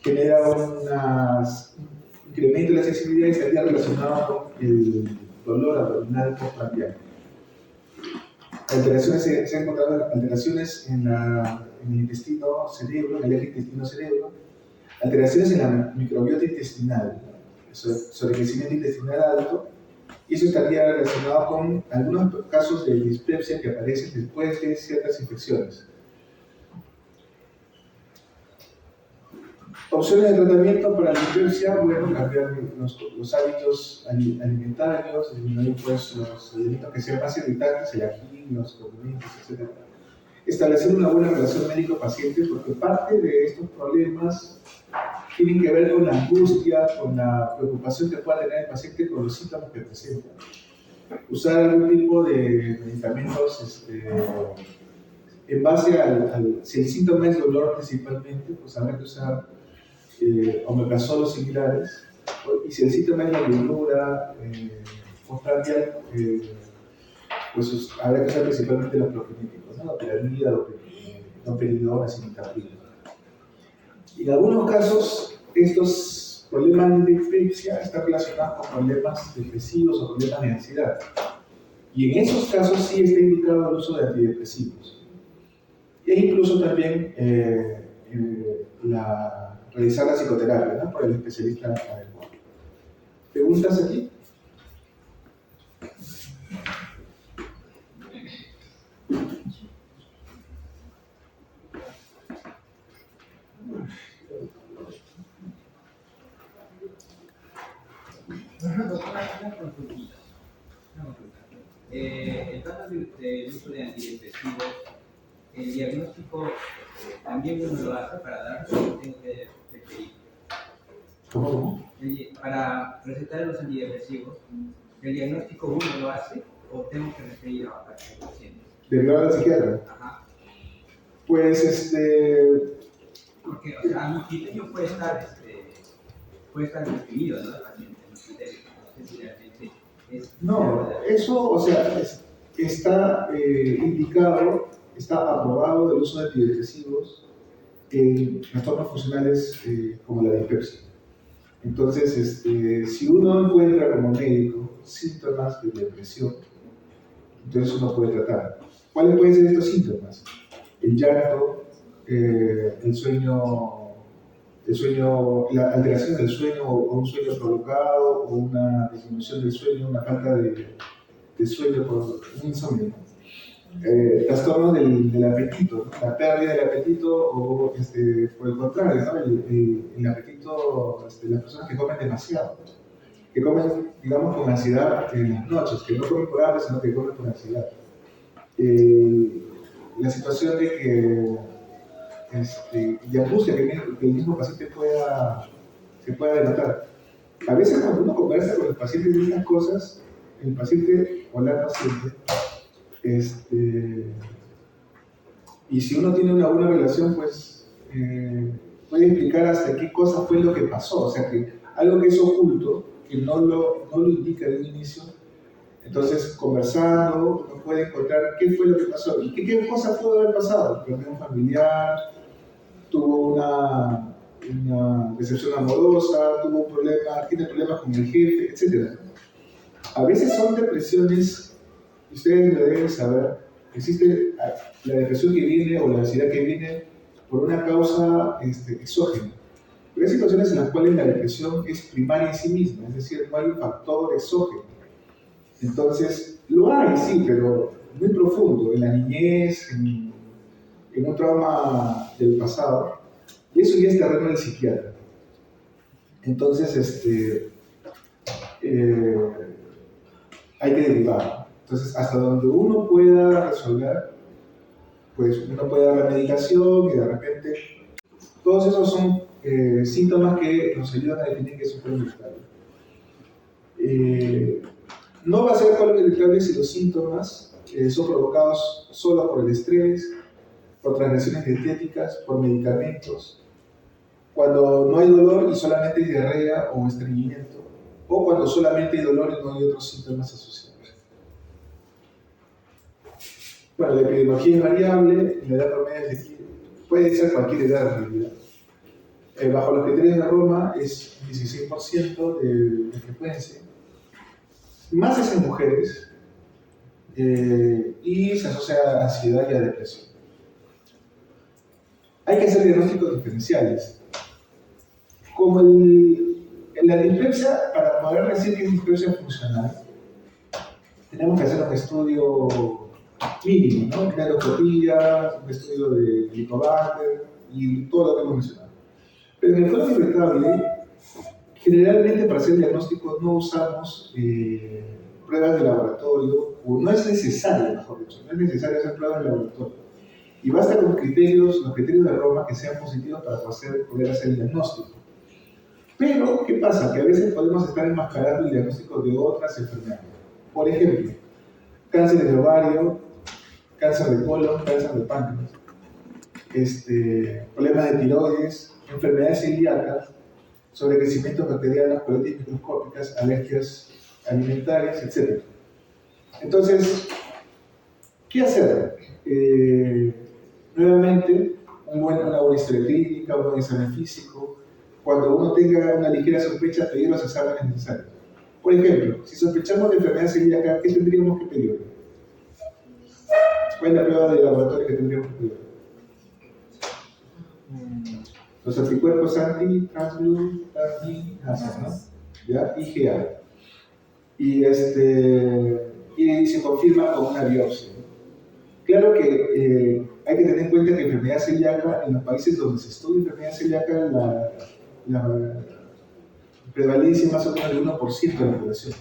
genera un incremento de la sensibilidad y estaría relacionado con el dolor abdominal postprandial. Se han encontrado alteraciones en el intestino cerebro, en el eje intestino-cerebro, alteraciones en la microbiota intestinal, sobrecrecimiento intestinal alto, y eso estaría relacionado con algunos casos de dispepsia que aparecen después de ciertas infecciones. Opciones de tratamiento para la dispepsia, bueno, cambiar los hábitos alimentarios, disminuir pues, los alimentos que sean más irritantes, el ají, los condimentos, etc. Establecer una buena relación médico-paciente, porque parte de estos problemas tienen que ver con la angustia, con la preocupación que pueda tener el paciente con los síntomas que presenta. Usar algún tipo de medicamentos en base si el síntoma es dolor principalmente, pues habrá que usar omeprazolos similares, y si el síntoma es la llenura postprandial, pues habrá que usar principalmente los profiléticos, ¿no? La piramida, domperidona, cimetaprid. Y en algunos casos, estos problemas de dispepsia están relacionados con problemas depresivos o problemas de ansiedad. Y en esos casos sí está indicado el uso de antidepresivos. E incluso también realizar la psicoterapia, ¿no? Por el especialista adecuado. ¿Preguntas aquí? El caso del uso de antidepresivos, el diagnóstico también uno lo hace para dar, tengo que referir. ¿Cómo? Para recetar los antidepresivos, ¿el diagnóstico uno lo hace o tengo que referir a el paciente? ¿Derivado al psiquiatra? Ajá. Pues porque, o sea, a mi criterio puede estar definido, ¿no? El paciente, a mi criterio. No sé si realmente es. No, eso, o sea, está indicado, está aprobado el uso de antidepresivos en trastornos funcionales como la dispepsia. Entonces, si uno encuentra como médico síntomas de depresión, entonces uno puede tratar. ¿Cuáles pueden ser estos síntomas? El llanto, el sueño, la alteración del sueño o un sueño provocado o una disminución del sueño, una falta de sueño por un insomnio. Trastornos del apetito, ¿no? La pérdida del apetito o por el contrario, ¿no? el apetito, las personas que comen demasiado, que comen, digamos, con ansiedad en las noches, que no comen por hambre, sino que comen por ansiedad. La situación de que de angustia que el mismo paciente se pueda denotar. A veces cuando uno conversa con el paciente de estas cosas, el paciente o la paciente, y si uno tiene una buena relación, pues puede explicar hasta qué cosa fue lo que pasó. O sea, que algo que es oculto, que no lo indica de un inicio, entonces conversando, uno puede encontrar qué fue lo que pasó y qué cosa pudo haber pasado. Perdió un familiar, tuvo una decepción amorosa, tuvo un problema, tiene problemas con el jefe, etc. A veces son depresiones, y ustedes lo deben saber, existe la depresión que viene o la ansiedad que viene por una causa exógena. Pero hay situaciones en las cuales la depresión es primaria en sí misma, es decir, no hay un factor exógeno. Entonces, lo hay, sí, pero muy profundo, en la niñez, en un trauma del pasado, y eso ya es terreno del psiquiatra. Entonces, hay que derivar. Entonces, hasta donde uno pueda resolver, pues uno puede dar la medicación y de repente, todos esos son síntomas que nos ayudan a definir qué es un colon irritable. No va a ser colon irritable si los síntomas son provocados solo por el estrés, por transgresiones dietéticas, por medicamentos, cuando no hay dolor y solamente hay diarrea o estreñimiento, o cuando solamente hay dolor y no hay otros síntomas asociados. Bueno, la epidemiología es variable, la edad promedio puede ser cualquier edad en realidad. bajo los criterios de Roma es un 16% de frecuencia, más es en mujeres, y se asocia a ansiedad y a depresión. Hay que hacer diagnósticos diferenciales. Como en la dispepsia, para poder decir que es dispepsia funcional, tenemos que hacer un estudio mínimo, ¿no? Una endoscopía, un estudio de Helicobacter y todo lo que hemos mencionado. Pero en el colon irritable, generalmente para hacer diagnósticos no usamos pruebas de laboratorio, o no es necesario, mejor dicho, no es necesario hacer pruebas de laboratorio. Y basta con los criterios de Roma que sean positivos para poder hacer el diagnóstico. Pero, ¿qué pasa? Que a veces podemos estar enmascarando el diagnóstico de otras enfermedades. Por ejemplo, cáncer de ovario, cáncer de colon, cáncer de páncreas, problemas de tiroides, enfermedades celíacas, sobrecrecimiento bacteriano, colitis microscópicas, alergias alimentarias, etc. Entonces, ¿qué hacer? Nuevamente, una buena historia clínica, un buen examen físico. Cuando uno tenga una ligera sospecha, pedir los exámenes necesarios. Por ejemplo, si sospechamos de enfermedad celíaca, ¿qué tendríamos que pedir? ¿Cuál es la prueba de laboratorio que tendríamos que pedir? Los anticuerpos anti-transglutaminasa, ¿no? ¿Ya? IgA. Y se confirma con una biopsia. Claro que hay que tener en cuenta que enfermedad celíaca, en los países donde se estudia enfermedad celíaca, la prevalencia es más o menos del 1% de la población.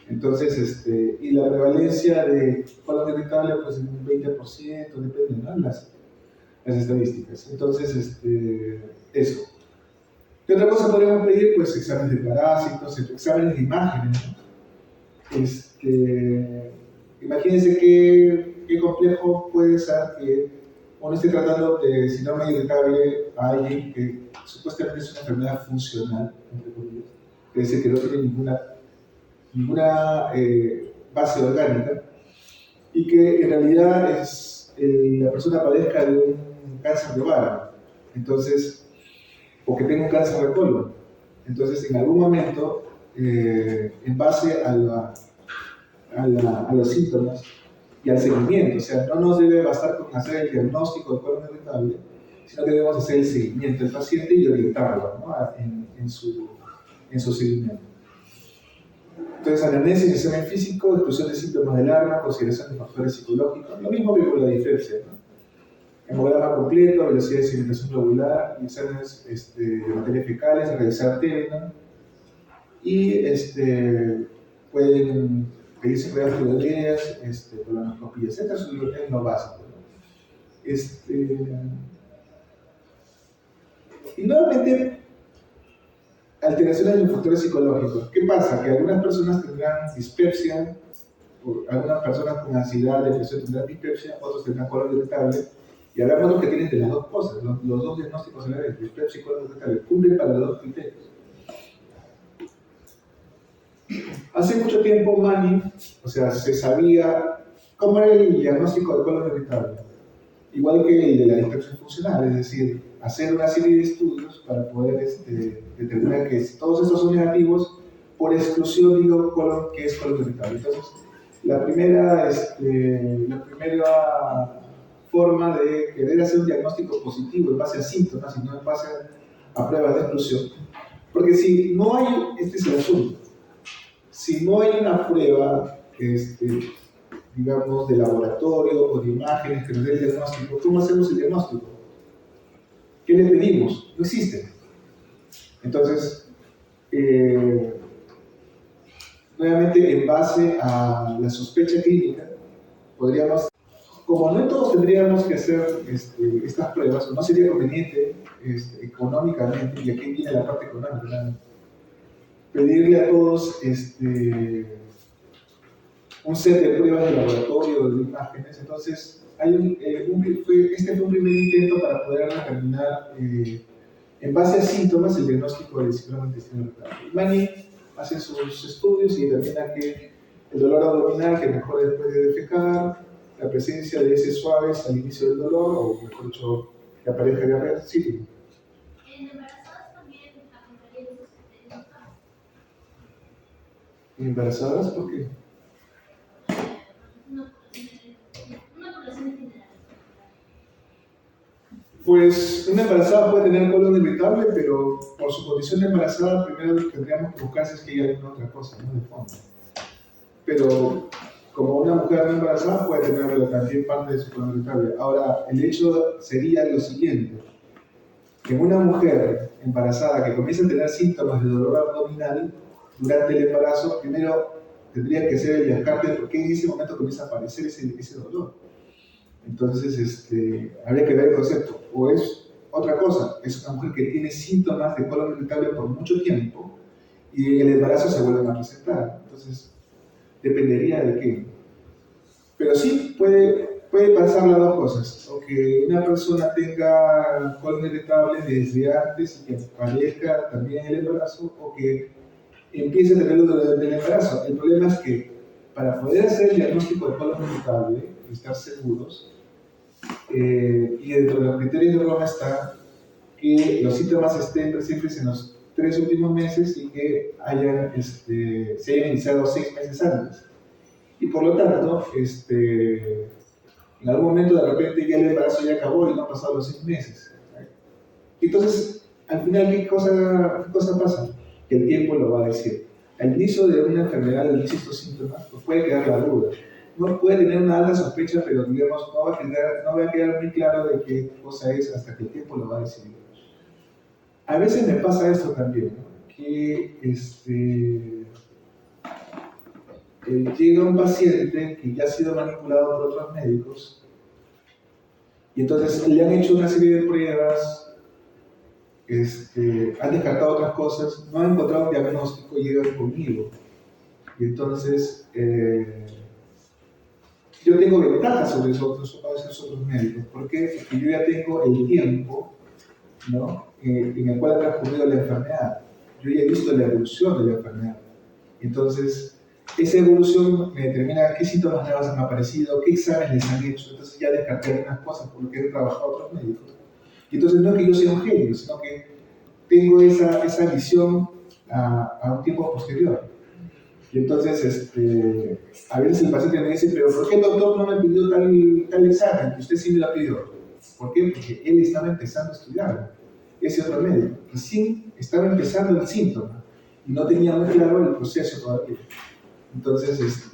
Entonces, y la prevalencia de colon irritable, pues en un 20%, depende, ¿no? Las estadísticas. Entonces, eso. ¿Qué otra cosa podríamos pedir? Pues exámenes de parásitos, exámenes de imágenes, ¿no? Imagínense qué complejo puede ser que uno esté tratando de síndrome irritable a alguien que supuestamente es una enfermedad funcional, entre comillas, es decir, que no tiene ninguna base orgánica, y que en realidad la persona padezca de un cáncer de ovario, entonces, o que tenga un cáncer de colon. Entonces, en algún momento, en base a los síntomas y al seguimiento, o sea, no nos debe bastar con hacer el diagnóstico de colon irritable, sino que debemos hacer el seguimiento del paciente y orientarlo, ¿no? en su seguimiento. Entonces, anamnesis, examen físico, exclusión de síntomas del arma, consideración de factores psicológicos, lo mismo que con la dispepsia, ¿no? Hemograma completo, velocidad de sedimentación globular, exámenes de materias fecales, realizar TENA, y pueden pedirse pruebas de ideas, colonoscopías, etc. Es lo básico, ¿no? Y nuevamente, alteraciones de los factores psicológicos. ¿Qué pasa? Que algunas personas tendrán dispepsia, algunas personas con ansiedad, depresión tendrán dispepsia, otros tendrán colon irritable, y hablamos de los que tienen de las dos cosas, los dos diagnósticos a la vez, dispepsia y colon irritable, cumplen para los dos criterios. Hace mucho tiempo, se sabía cómo era el diagnóstico de colon irritable, igual que el de la dispepsia funcional, es decir, hacer una serie de estudios para poder determinar que todos estos son negativos, por exclusión digo que es colon irritable. Entonces, la primera forma de querer hacer un diagnóstico positivo en base a síntomas y no en base a pruebas de exclusión, porque si no hay, este es el asunto, si no hay una prueba digamos, de laboratorio o de imágenes que nos dé el diagnóstico, ¿cómo hacemos el diagnóstico? ¿Qué le pedimos? No existe. Entonces, nuevamente, en base a la sospecha clínica, podríamos, como no todos tendríamos que hacer estas pruebas, o no sería conveniente económicamente, y aquí viene la parte económica, ¿no? Pedirle a todos un set de pruebas de laboratorio, de imágenes. Entonces, este fue un primer intento para poder determinar, en base a síntomas, el diagnóstico del síndrome intestinal irritable. Mani hace sus estudios y determina que el dolor abdominal que mejora después de defecar, la presencia de heces suaves al inicio del dolor, o mejor dicho, que aparezca diarrea, sí. embarazadas también aplicarían esos criterios, ¿Embarazadas? ¿Por qué? una población en general. Pues una embarazada puede tener colon irritable, pero por su condición de embarazada primero lo que tendríamos que buscar es que haya alguna otra cosa, ¿no? De fondo. Pero como una mujer no embarazada puede tener también parte de su colon irritable. Ahora, el hecho sería lo siguiente, que una mujer embarazada que comienza a tener síntomas de dolor abdominal durante el embarazo, primero tendría que hacer el descarte de por qué en ese momento comienza a aparecer ese dolor. Entonces, habría que ver el concepto. O es otra cosa, es una mujer que tiene síntomas de colon irritable por mucho tiempo y en el embarazo se vuelven a presentar. Entonces, dependería de qué. Pero sí, puede pasar las dos cosas. O que una persona tenga colon irritable desde antes y que aparezca también en el embarazo, o que empiece a tenerlo durante el embarazo. El problema es que para poder hacer el diagnóstico de colon irritable, estar seguros, y dentro de los criterios de Roma está que los síntomas estén presentes en los 3 últimos meses y que se hayan iniciado 6 meses antes. Y por lo tanto, en algún momento de repente ya el embarazo ya acabó y no han pasado los 6 meses. Entonces, al final, ¿qué cosa pasa? Que el tiempo lo va a decir. Al inicio de una enfermedad, al inicio de estos síntomas, pues puede quedar la duda. Uno puede tener una alta sospecha, pero digamos, no va a quedar muy claro de qué cosa es hasta que el tiempo lo va a decidir. A veces me pasa esto también, ¿no? Que llega un paciente que ya ha sido manipulado por otros médicos y entonces le han hecho una serie de pruebas, han descartado otras cosas, no han encontrado un diagnóstico y llegan conmigo. Y entonces yo tengo ventajas sobre esos otros médicos. ¿Por qué? Porque yo ya tengo el tiempo, ¿no? En el cual ha transcurrido la enfermedad. Yo ya he visto la evolución de la enfermedad. Entonces, esa evolución me determina qué síntomas nuevos han aparecido, qué exámenes les han hecho. Entonces ya descarté algunas cosas por lo que he trabajado otros médicos. Y entonces no es que yo sea un genio, sino que tengo esa visión a un tiempo posterior. Y entonces, a veces el paciente me dice, pero ¿por qué el doctor no me pidió tal examen? Que usted sí me lo pidió. ¿Por qué? Porque él estaba empezando a estudiarlo. Ese otro médico recién estaba empezando el síntoma y no tenía muy claro el proceso todavía. Entonces,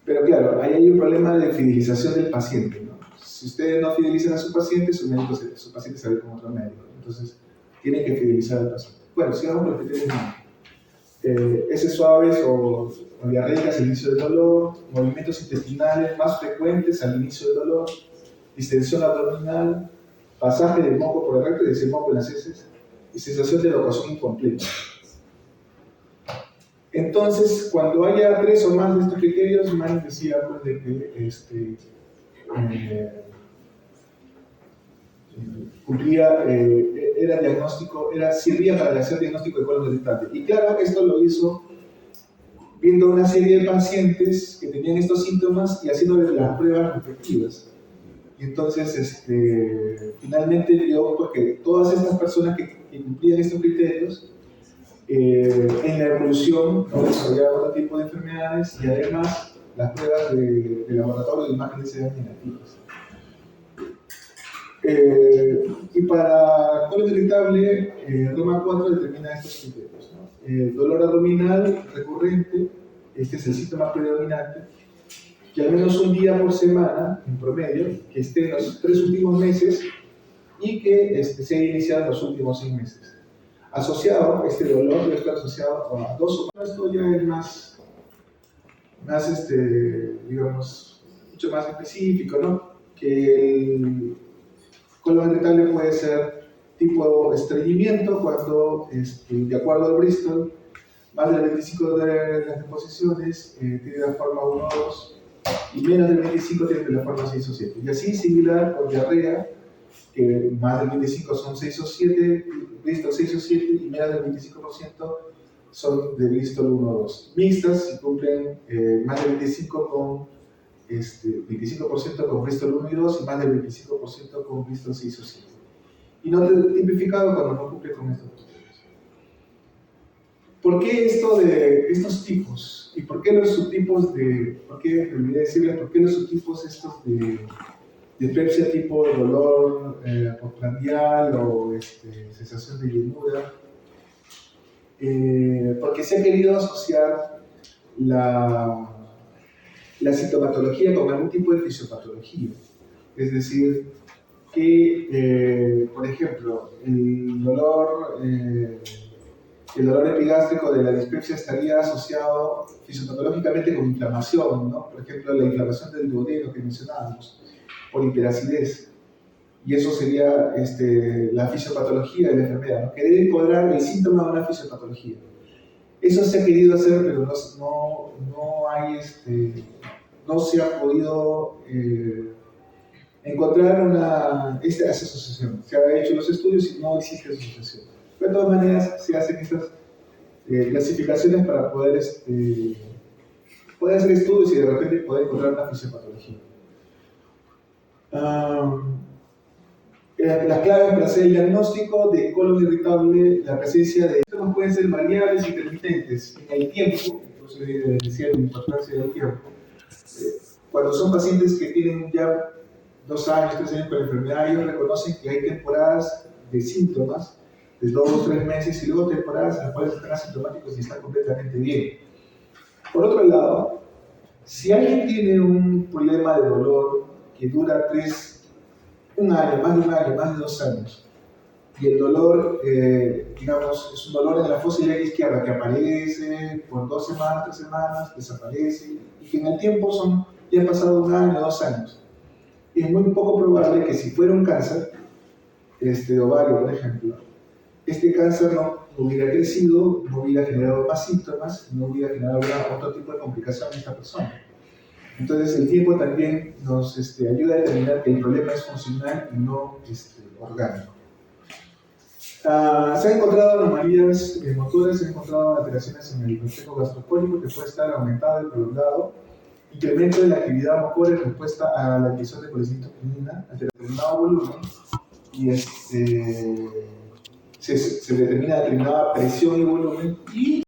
pero claro, ahí hay un problema de fidelización del paciente, ¿no? Si ustedes no fidelizan a su paciente, su paciente se va a ir con otro médico. Entonces, tienen que fidelizar al paciente. Bueno, sigamos con el criterio heces suaves o diarreicas al inicio del dolor, movimientos intestinales más frecuentes al inicio del dolor, distensión abdominal, pasaje del moco por el recto, es decir, moco en las heces, y sensación de evacuación incompleta. Entonces, cuando haya 3 o más de estos criterios, Mann decía pues, de que cumplía, servía para hacer diagnóstico de colon irritable. Y claro, esto lo hizo viendo una serie de pacientes que tenían estos síntomas y haciéndoles las pruebas respectivas. Y entonces, finalmente vio porque todas estas personas que cumplían estos criterios, en la evolución no desarrollaban otro tipo de enfermedades y además las pruebas de laboratorio de imágenes eran negativas. Y para colon irritable, Roma 4 determina estos criterios, ¿no? Dolor abdominal recurrente, este es el síntoma predominante, que al menos un día por semana, en promedio, que esté en los 3 últimos meses y que se haya iniciado en los últimos 6 meses. Asociado, este dolor debe estar asociado a 2 o más, esto ya es más digamos, mucho más específico, ¿no? Que el colon irritable puede ser tipo estreñimiento cuando, de acuerdo al Bristol, más del 25 de las deposiciones tiene la forma 1 o 2 y menos del 25 tiene la forma 6 o 7. Y así similar con diarrea, que más del 25 son 6 o 7, Bristol 6 o 7 y menos del 25% son de Bristol 1 o 2. Mixtas, si cumplen más del 25% con Bristol 1 y 2 y más del 25% con Bristol 6 o 7. y no tipificado cuando no cumple con estos criterios. ¿Por qué esto de estos tipos? ¿Y por qué los subtipos de, por qué, me olvidé decirles, por qué los subtipos estos de epilepsia tipo dolor postprandial o sensación de llenura? Porque se ha querido asociar la sintomatología con algún tipo de fisiopatología. Es decir, que, por ejemplo, el dolor epigástrico de la dispepsia estaría asociado fisiopatológicamente con inflamación, ¿no? Por ejemplo, la inflamación del duodeno que mencionábamos, por hiperacidez. Y eso sería la fisiopatología de la enfermedad, ¿no? Que debe encuadrar el síntoma de una fisiopatología. Eso se ha querido hacer, pero no se ha podido encontrar esa asociación. Se han hecho los estudios y no existe asociación. Pero de todas maneras se hacen estas clasificaciones para poder hacer estudios y de repente poder encontrar una fisiopatología. Las claves para hacer el diagnóstico de colon irritable, la presencia de síntomas pueden ser variables y intermitentes en el tiempo, entonces decía la importancia del tiempo. Cuando son pacientes que tienen ya 2 años, 3 años con la enfermedad, ellos reconocen que hay temporadas de síntomas de 2 o 3 meses y luego temporadas en las cuales están asintomáticos y están completamente bien. Por otro lado, si alguien tiene un problema de dolor que dura 1 año, más de 1 año, más de 2 años, y el dolor, digamos, es un dolor en la fosa ilíaca izquierda que aparece por 2 semanas, 3 semanas, desaparece, y que en el tiempo ya han pasado 1 año, 2 años. Es muy poco probable que si fuera un cáncer, de ovario, por ejemplo, este cáncer no hubiera crecido, no hubiera generado más síntomas, no hubiera generado otro tipo de complicación en esta persona. Entonces el tiempo también nos ayuda a determinar que el problema es funcional y no orgánico. Se han encontrado anomalías motoras, se han encontrado alteraciones en el reflejo gastropólico que puede estar aumentado y prolongado, incremento de la actividad motora en respuesta a la emisión de colecitoquinina ante determinado volumen y se determina determinada presión y volumen y